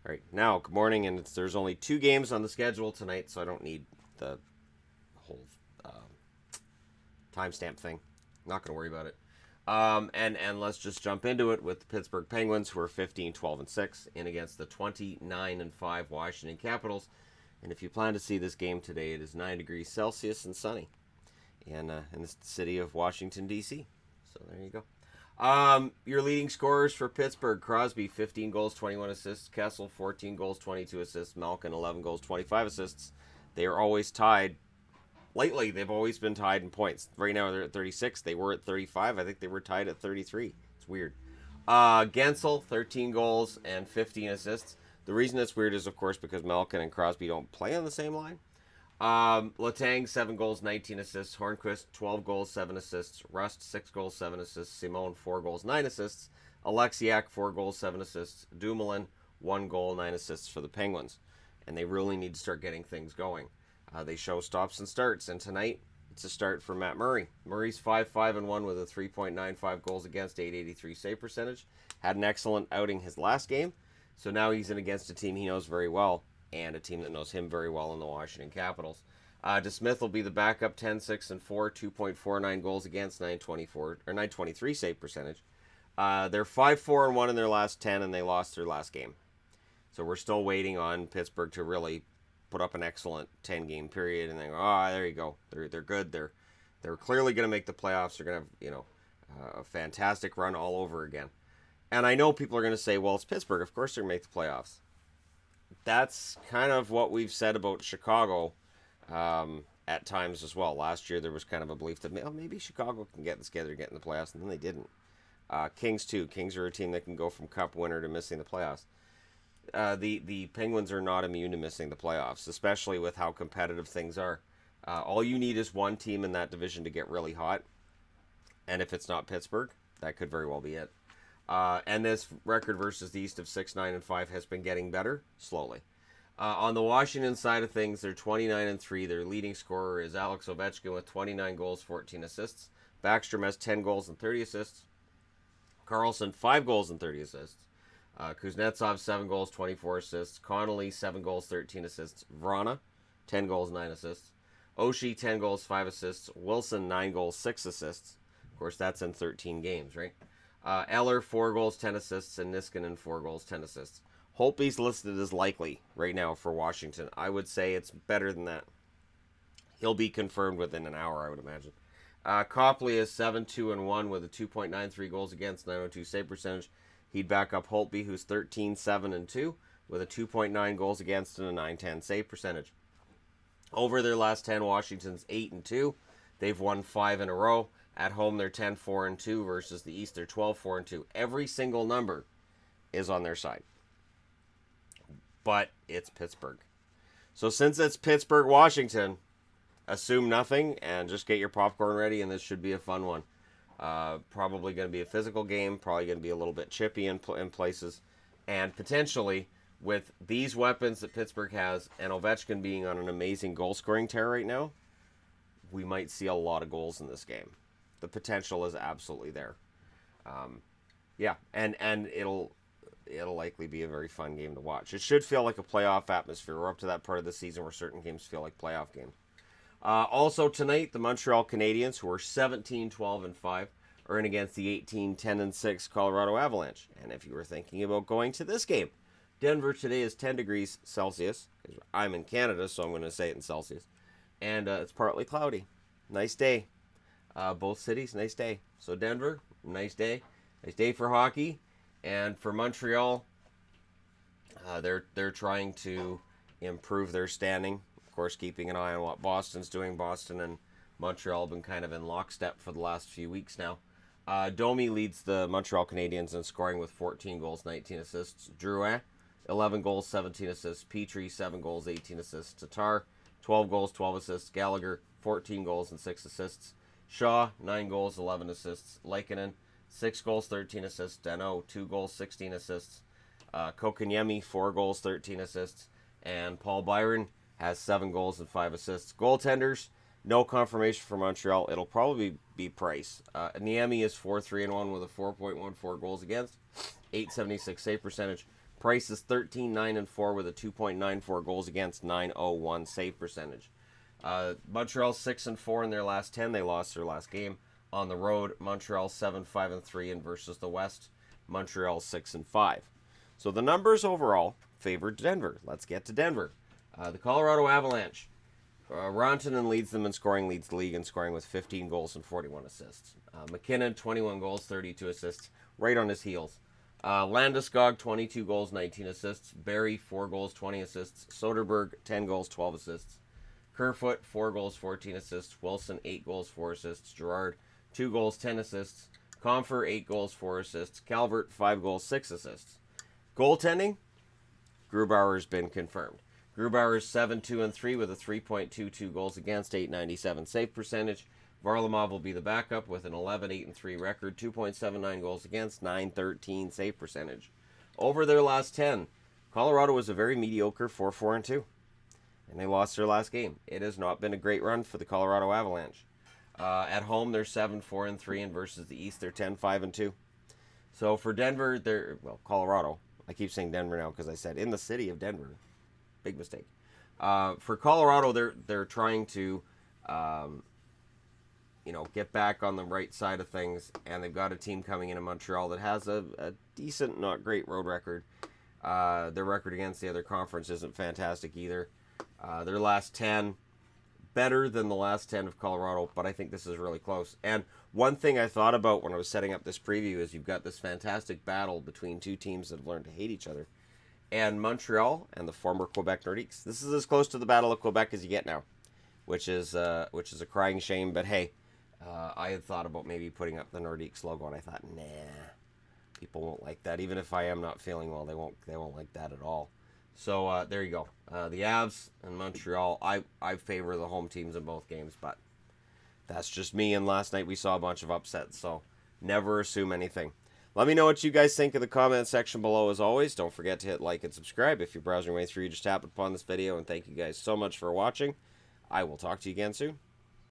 All right, now, good morning, and there's only 2 games on the schedule tonight, so I don't need the whole timestamp thing. Not going to worry about it. And let's just jump into it with the Pittsburgh Penguins, who are 15-12-6, in against the 29-5 Washington Capitals. And if you plan to see this game today, it is 9 degrees Celsius and sunny in the city of Washington, D.C. So there you go. Your leading scorers for Pittsburgh: Crosby, 15 goals, 21 assists; Kessel, 14 goals, 22 assists; Malkin, 11 goals, 25 assists. They are always tied. Lately, they've always been tied in points. Right now, they're at 36. They were at 35. I think they were tied at 33. It's weird. Gensel, 13 goals and 15 assists. The reason it's weird is, of course, because Malkin and Crosby don't play on the same line. Letang, 7 goals, 19 assists. Hornquist, 12 goals, 7 assists. Rust, 6 goals, 7 assists. Simone, 4 goals, 9 assists. Alexiak, 4 goals, 7 assists. Dumoulin, 1 goal, 9 assists for the Penguins. And they really need to start getting things going. They show stops and starts, and tonight it's a start for Matt Murray. Murray's 5-5-1 with a 3.95 goals against, 883 save percentage. Had an excellent outing his last game, so now he's in against a team he knows very well, and a team that knows him very well in the Washington Capitals. DeSmith will be the backup, 10-6-4, 2.49 goals against, 923 save percentage. They're 5-4-1 in their last 10, and they lost their last game. So we're still waiting on Pittsburgh to really put up an excellent 10-game period, and then go, there you go. They're good. They're clearly going to make the playoffs. They're going to have a fantastic run all over again. And I know people are going to say, well, it's Pittsburgh. Of course they're going to make the playoffs. That's kind of what we've said about Chicago at times as well. Last year there was kind of a belief that maybe Chicago can get this together to get in the playoffs, and then they didn't. Kings too. Kings are a team that can go from cup winner to missing the playoffs. The Penguins are not immune to missing the playoffs, especially with how competitive things are. All you need is one team in that division to get really hot, and if it's not Pittsburgh, that could very well be it. And this record versus the East of 6-9-5 has been getting better slowly. On the Washington side of things, they're 29-3. Their leading scorer is Alex Ovechkin with 29 goals, 14 assists. Backstrom has 10 goals and 30 assists. Carlson, 5 goals and 30 assists. Kuznetsov, 7 goals, 24 assists. Connolly, 7 goals, 13 assists. Vrana, 10 goals, 9 assists. Oshie, 10 goals, 5 assists. Wilson, 9 goals, 6 assists. Of course, that's in 13 games, right? Eller, 4 goals, 10 assists. And Niskanen, 4 goals, 10 assists. Holtby's listed as likely right now for Washington. I would say it's better than that. He'll be confirmed within an hour, I would imagine. Copley is 7-2-1 with a 2.93 goals against, 902 save percentage. He'd back up Holtby, who's 13-7-2 with a 2.9 goals against and a 910 save percentage. Over their last 10, Washington's 8-2. They've won 5 in a row. At home, they're 10-4-2 versus the East. They're 12-4-2. Every single number is on their side. But it's Pittsburgh. So since it's Pittsburgh, Washington, assume nothing and just get your popcorn ready, and this should be a fun one. Probably going to be a physical game, probably going to be a little bit chippy in places, and potentially with these weapons that Pittsburgh has and Ovechkin being on an amazing goal-scoring tear right now, we might see a lot of goals in this game. The potential is absolutely there. And it'll likely be a very fun game to watch. It should feel like a playoff atmosphere. We're up to that part of the season where certain games feel like playoff games. Also tonight, the Montreal Canadiens, who are 17-12-5, are in against the 18-10-6 Colorado Avalanche. And if you were thinking about going to this game, Denver today is 10 degrees Celsius. I'm in Canada, so I'm going to say it in Celsius. And it's partly cloudy. Nice day. Both cities, nice day. So Denver, nice day. Nice day for hockey. And for Montreal, they're trying to improve their standing. Of course, keeping an eye on what Boston's doing. Boston and Montreal have been kind of in lockstep for the last few weeks now. Domi leads the Montreal Canadiens in scoring with 14 goals, 19 assists. Drouin, 11 goals, 17 assists. Petrie, 7 goals, 18 assists. Tatar, 12 goals, 12 assists. Gallagher, 14 goals and 6 assists. Shaw, 9 goals, 11 assists. Leikkanen, 6 goals, 13 assists. Dano, 2 goals, 16 assists. Kokoniemi, 4 goals, 13 assists. And Paul Byron has 7 goals and 5 assists. Goaltenders, no confirmation for Montreal. It'll probably be Price. Niemi is 4-3-1 with a 4.14 goals against, 876 save percentage. Price is 13-9-4 with a 2.94 goals against, 901 save percentage. Montreal 6-4 in their last 10. They lost their last game on the road. Montreal 7-5-3 in versus the West. Montreal 6-5. So the numbers overall favor Denver. Let's get to Denver. The Colorado Avalanche. Rantanen leads them in scoring, leads the league in scoring with 15 goals and 41 assists. McKinnon, 21 goals, 32 assists, right on his heels. Landeskog, 22 goals, 19 assists. Barrie, 4 goals, 20 assists. Soderberg, 10 goals, 12 assists. Kerfoot, 4 goals, 14 assists. Wilson, 8 goals, 4 assists. Gerard, 2 goals, 10 assists. Comfer, 8 goals, 4 assists. Calvert, 5 goals, 6 assists. Goaltending, Grubauer's been confirmed. Grubauer's 7-2-3 with a 3.22 goals against, 897 save percentage. Varlamov will be the backup with an 11-8-3 record, 2.79 goals against, 913 save percentage. Over their last 10, Colorado was a very mediocre 4-4-2, and they lost their last game. It has not been a great run for the Colorado Avalanche. At home, they're 7-4-3, and versus the East, they're 10-5-2. So for Denver, Colorado. I keep saying Denver now because I said in the city of Denver. Big mistake. For Colorado, they're trying to, get back on the right side of things, and they've got a team coming in Montreal that has a decent, not great road record. Their record against the other conference isn't fantastic either. Their last 10, better than the last 10 of Colorado, but I think this is really close. And one thing I thought about when I was setting up this preview is you've got this fantastic battle between two teams that have learned to hate each other. And Montreal and the former Quebec Nordiques. This is as close to the Battle of Quebec as you get now, which is a crying shame. But hey, I had thought about maybe putting up the Nordiques logo, and I thought, nah, people won't like that. Even if I am not feeling well, they won't like that at all. So there you go. The Avs and Montreal. I favor the home teams in both games, but that's just me. And last night we saw a bunch of upsets, so never assume anything. Let me know what you guys think in the comment section below. As always, don't forget to hit like and subscribe. If you're browsing your way through, you just tap upon this video. And thank you guys so much for watching. I will talk to you again soon.